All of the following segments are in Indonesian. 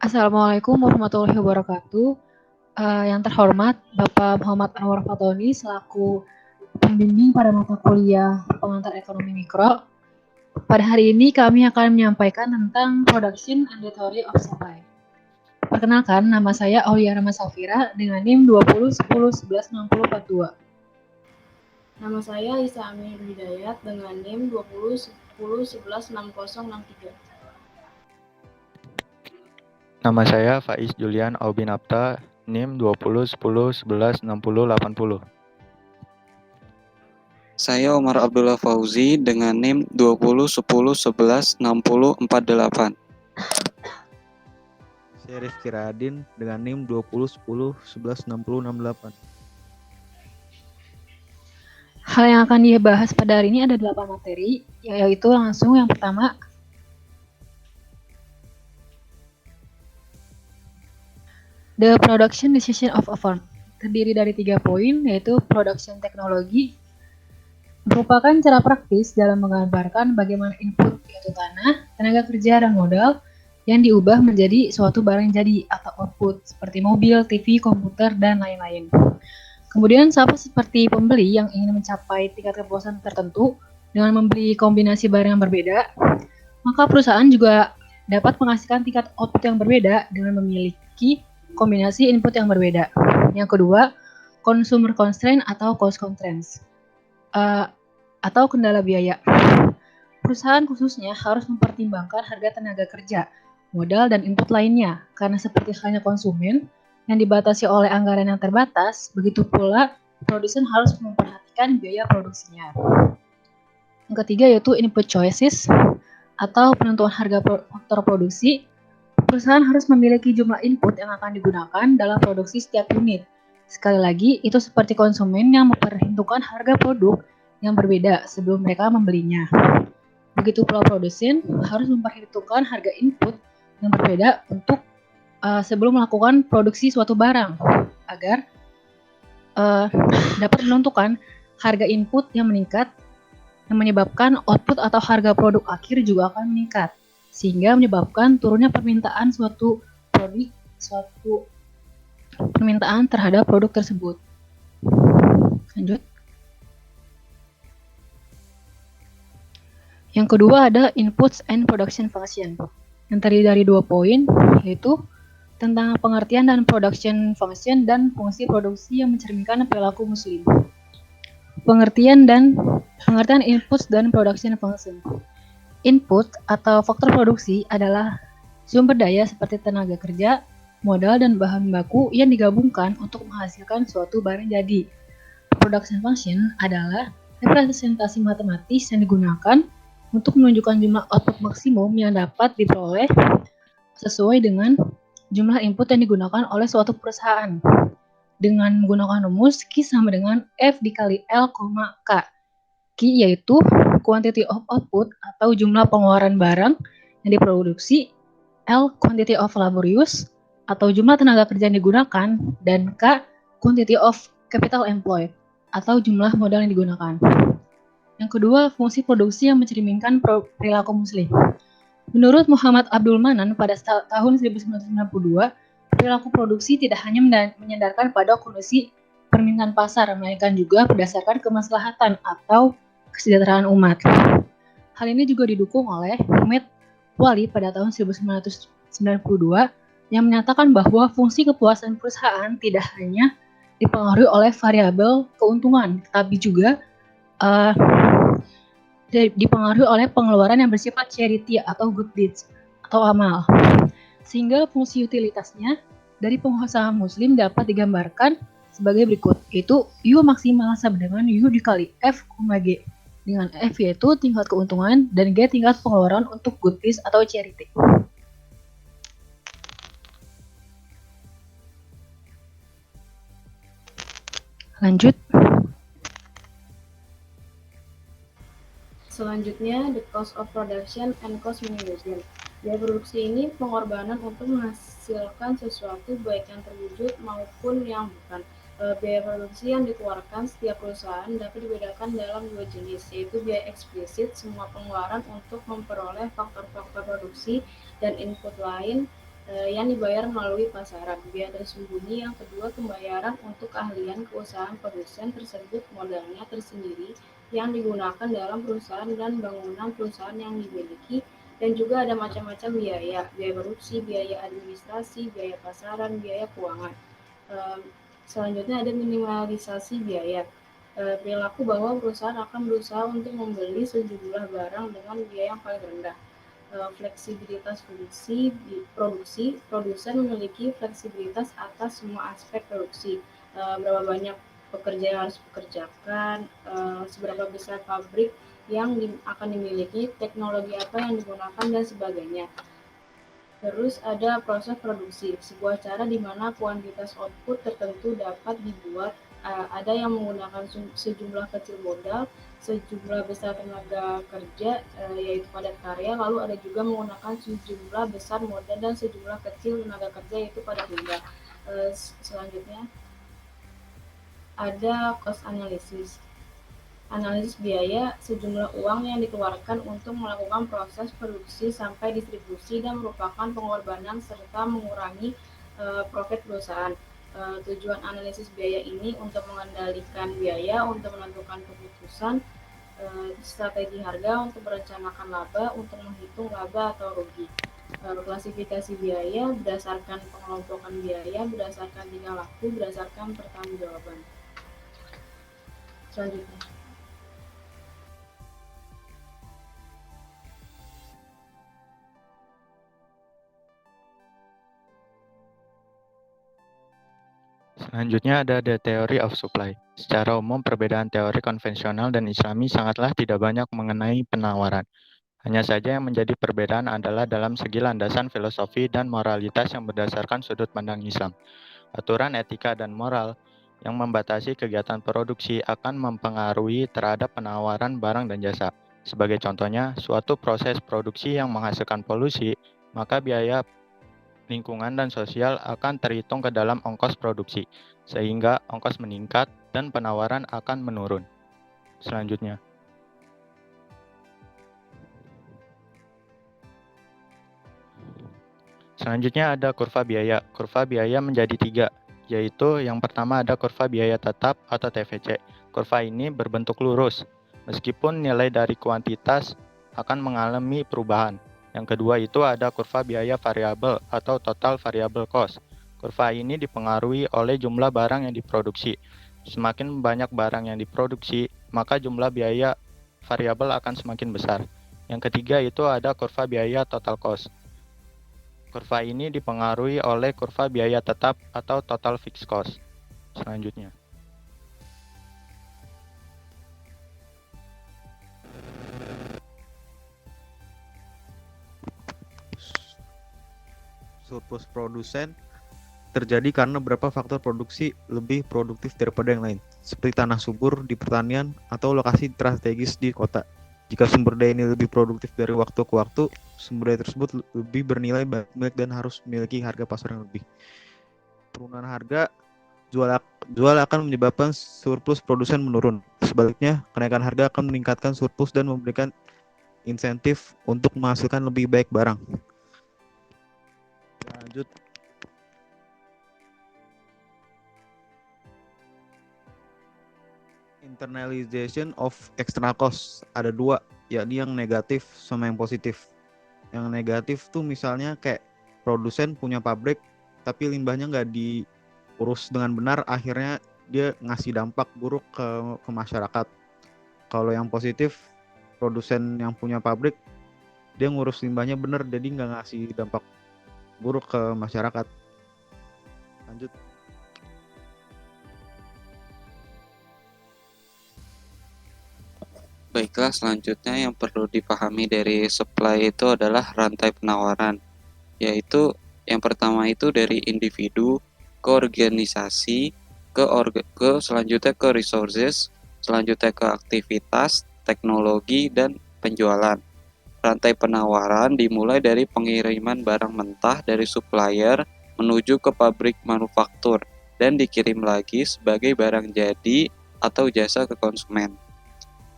Assalamualaikum warahmatullahi wabarakatuh. Yang terhormat Bapak Muhammad Anwar Fatoni selaku pembimbing pada mata kuliah pengantar ekonomi mikro. Pada hari ini kami akan menyampaikan tentang Production and the Theory of Supply. Perkenalkan, nama saya Aulia Rama Safira dengan NIM 2010116042. Nama saya Isa Amir Hidayat dengan NIM 2010116063. Nama saya Faiz Julian Aubinapta, NIM 2010116080. Saya Omar Abdullah Fauzi dengan NIM 2010116048. Saya Rifki Radin dengan NIM 2010116068. Hal yang akan dibahas pada hari ini ada 8 materi, yaitu langsung yang pertama, The Production Decision of a Firm. Terdiri dari 3 poin, yaitu Production Teknologi, merupakan cara praktis dalam menggambarkan bagaimana input, yaitu tanah, tenaga kerja, dan modal, yang diubah menjadi suatu barang jadi atau output, seperti mobil, TV, komputer, dan lain-lain. Kemudian, sama seperti pembeli yang ingin mencapai tingkat kepuasan tertentu dengan membeli kombinasi barang yang berbeda, maka perusahaan juga dapat menghasilkan tingkat output yang berbeda dengan memiliki kombinasi input yang berbeda. Yang kedua, consumer constraint atau cost constraints, atau kendala biaya. Perusahaan khususnya harus mempertimbangkan harga tenaga kerja, modal, dan input lainnya, karena seperti halnya konsumen yang dibatasi oleh anggaran yang terbatas, begitu pula produsen harus memperhatikan biaya produksinya. Yang ketiga yaitu input choices atau penentuan harga faktor produksi. Perusahaan harus memiliki jumlah input yang akan digunakan dalam produksi setiap unit. Sekali lagi, itu seperti konsumen yang memperhitungkan harga produk yang berbeda sebelum mereka membelinya. Begitu pula produsen harus memperhitungkan harga input yang berbeda untuk sebelum melakukan produksi suatu barang agar dapat menentukan harga input yang meningkat yang menyebabkan output atau harga produk akhir juga akan meningkat sehingga menyebabkan turunnya permintaan permintaan terhadap produk tersebut. Lanjut. Yang kedua ada inputs and production function yang terdiri dari 2 poin, yaitu tentang pengertian dan production function dan fungsi produksi yang mencerminkan perilaku muslim. Pengertian inputs dan production function. Input atau faktor produksi adalah sumber daya seperti tenaga kerja, modal, dan bahan baku yang digabungkan untuk menghasilkan suatu barang jadi. Production function adalah representasi matematis yang digunakan untuk menunjukkan jumlah output maksimum yang dapat diperoleh sesuai dengan jumlah input yang digunakan oleh suatu perusahaan dengan menggunakan rumus Q sama dengan F dikali L, K. Q yaitu quantity of output atau jumlah pengeluaran barang yang diproduksi, L quantity of labor use atau jumlah tenaga kerja yang digunakan, dan K quantity of capital employed atau jumlah modal yang digunakan. Yang kedua, fungsi produksi yang mencerminkan perilaku muslim. Menurut Muhammad Abdul Manan pada tahun 1992, perilaku produksi tidak hanya menyandarkan pada kondisi permintaan pasar, melainkan juga berdasarkan kemaslahatan atau kesejahteraan umat. Hal ini juga didukung oleh Ahmed Wali pada tahun 1992 yang menyatakan bahwa fungsi kepuasan perusahaan tidak hanya dipengaruhi oleh variabel keuntungan, tetapi juga dipengaruhi oleh pengeluaran yang bersifat charity atau good deeds atau amal. Sehingga fungsi utilitasnya dari pengusaha muslim dapat digambarkan sebagai berikut, yaitu U maksimal sama dengan U dikali F, G, dengan F yaitu tingkat keuntungan dan G tingkat pengeluaran untuk good deeds atau charity. Lanjut. Selanjutnya, the cost of production and cost management. Biaya produksi ini pengorbanan untuk menghasilkan sesuatu baik yang terwujud maupun yang bukan. Biaya produksi yang dikeluarkan setiap perusahaan dapat dibedakan dalam 2 jenis, yaitu biaya eksplisit, semua pengeluaran untuk memperoleh faktor-faktor produksi dan input lain, yang dibayar melalui pasaran. Biaya tersembunyi yang kedua, pembayaran untuk keahlian keusahaan produsen tersebut modalnya tersendiri yang digunakan dalam perusahaan dan bangunan perusahaan yang dimiliki, dan juga ada macam-macam biaya produksi, biaya administrasi, biaya pasaran, biaya keuangan. Selanjutnya ada minimalisasi biaya. Perilaku bahwa perusahaan akan berusaha untuk membeli sejumlah barang dengan biaya yang paling rendah. Fleksibilitas produksi, produsen memiliki fleksibilitas atas semua aspek produksi. Berapa banyak pekerja yang harus dikerjakan, seberapa besar pabrik yang akan dimiliki, teknologi apa yang digunakan, dan sebagainya. Terus ada proses produksi, sebuah cara di mana kuantitas output tertentu dapat dibuat. Ada yang menggunakan sejumlah kecil modal, sejumlah besar tenaga kerja, yaitu padat karya, lalu ada juga menggunakan sejumlah besar modal dan sejumlah kecil tenaga kerja, yaitu padat benda. Selanjutnya ada cost analysis. Analisis biaya, sejumlah uang yang dikeluarkan untuk melakukan proses produksi sampai distribusi dan merupakan pengorbanan serta mengurangi profit perusahaan. Tujuan analisis biaya ini untuk mengendalikan biaya, untuk menentukan keputusan, strategi harga, untuk merencanakan laba, untuk menghitung laba atau rugi. Klasifikasi biaya berdasarkan pengelompokan biaya, berdasarkan tingkah laku, berdasarkan pertanggungjawaban. Selanjutnya. Selanjutnya ada the theory of supply. Secara umum, perbedaan teori konvensional dan Islami sangatlah tidak banyak mengenai penawaran. Hanya saja yang menjadi perbedaan adalah dalam segi landasan filosofi dan moralitas yang berdasarkan sudut pandang Islam. Aturan etika dan moral yang membatasi kegiatan produksi akan mempengaruhi terhadap penawaran barang dan jasa. Sebagai contohnya, suatu proses produksi yang menghasilkan polusi, maka biaya lingkungan dan sosial akan terhitung ke dalam ongkos produksi, sehingga ongkos meningkat dan penawaran akan menurun. Selanjutnya. Selanjutnya ada kurva biaya. Kurva biaya menjadi 3, yaitu yang pertama ada kurva biaya tetap atau TVC. Kurva ini berbentuk lurus, meskipun nilai dari kuantitas akan mengalami perubahan. Yang kedua itu ada kurva biaya variabel atau total variable cost. Kurva ini dipengaruhi oleh jumlah barang yang diproduksi. Semakin banyak barang yang diproduksi, maka jumlah biaya variabel akan semakin besar. Yang ketiga itu ada kurva biaya total cost. Kurva ini dipengaruhi oleh kurva biaya tetap atau total fixed cost. Selanjutnya. Surplus produsen terjadi karena beberapa faktor produksi lebih produktif daripada yang lain, seperti tanah subur di pertanian atau lokasi strategis di kota. Jika sumber daya ini lebih produktif dari waktu ke waktu, sumber daya tersebut lebih bernilai baik dan harus memiliki harga pasar yang lebih. Penurunan harga jual akan menyebabkan surplus produsen menurun. Sebaliknya, kenaikan harga akan meningkatkan surplus dan memberikan insentif untuk menghasilkan lebih baik barang. Lanjut. Internalization of external cost ada 2, yakni yang negatif sama yang positif. Yang negatif tuh misalnya kayak produsen punya pabrik tapi limbahnya nggak diurus dengan benar, akhirnya dia ngasih dampak buruk ke masyarakat. Kalau yang positif, produsen yang punya pabrik dia ngurus limbahnya benar, jadi nggak ngasih dampak buruk ke masyarakat. Lanjut. Baiklah, selanjutnya yang perlu dipahami dari supply itu adalah rantai penawaran, yaitu yang pertama itu dari individu ke organisasi, selanjutnya ke resources, selanjutnya ke aktivitas, teknologi, dan penjualan. Rantai penawaran dimulai dari pengiriman barang mentah dari supplier menuju ke pabrik manufaktur dan dikirim lagi sebagai barang jadi atau jasa ke konsumen.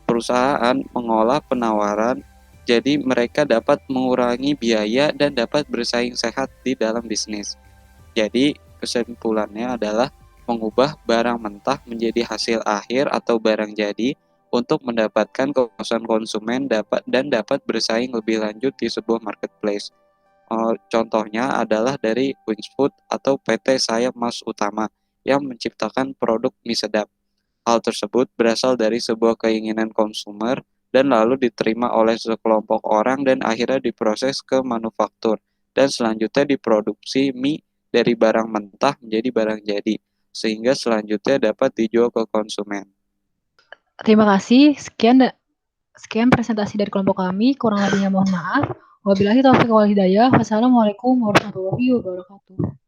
Perusahaan mengolah penawaran Jadi mereka dapat mengurangi biaya dan dapat bersaing sehat di dalam bisnis. Jadi kesimpulannya adalah mengubah barang mentah menjadi hasil akhir atau barang jadi untuk mendapatkan kepuasan konsumen dan dapat bersaing lebih lanjut di sebuah marketplace. Contohnya adalah dari Wings Food atau PT Sayap Mas Utama yang menciptakan produk mie sedap. Hal tersebut berasal dari sebuah keinginan konsumer dan lalu diterima oleh sekelompok orang dan akhirnya diproses ke manufaktur dan selanjutnya diproduksi mie dari barang mentah menjadi barang jadi sehingga selanjutnya dapat dijual ke konsumen. Terima kasih. Sekian presentasi dari kelompok kami. Kurang lebihnya mohon maaf. Wabillahi taufiq wal hidayah. Wassalamualaikum warahmatullahi wabarakatuh.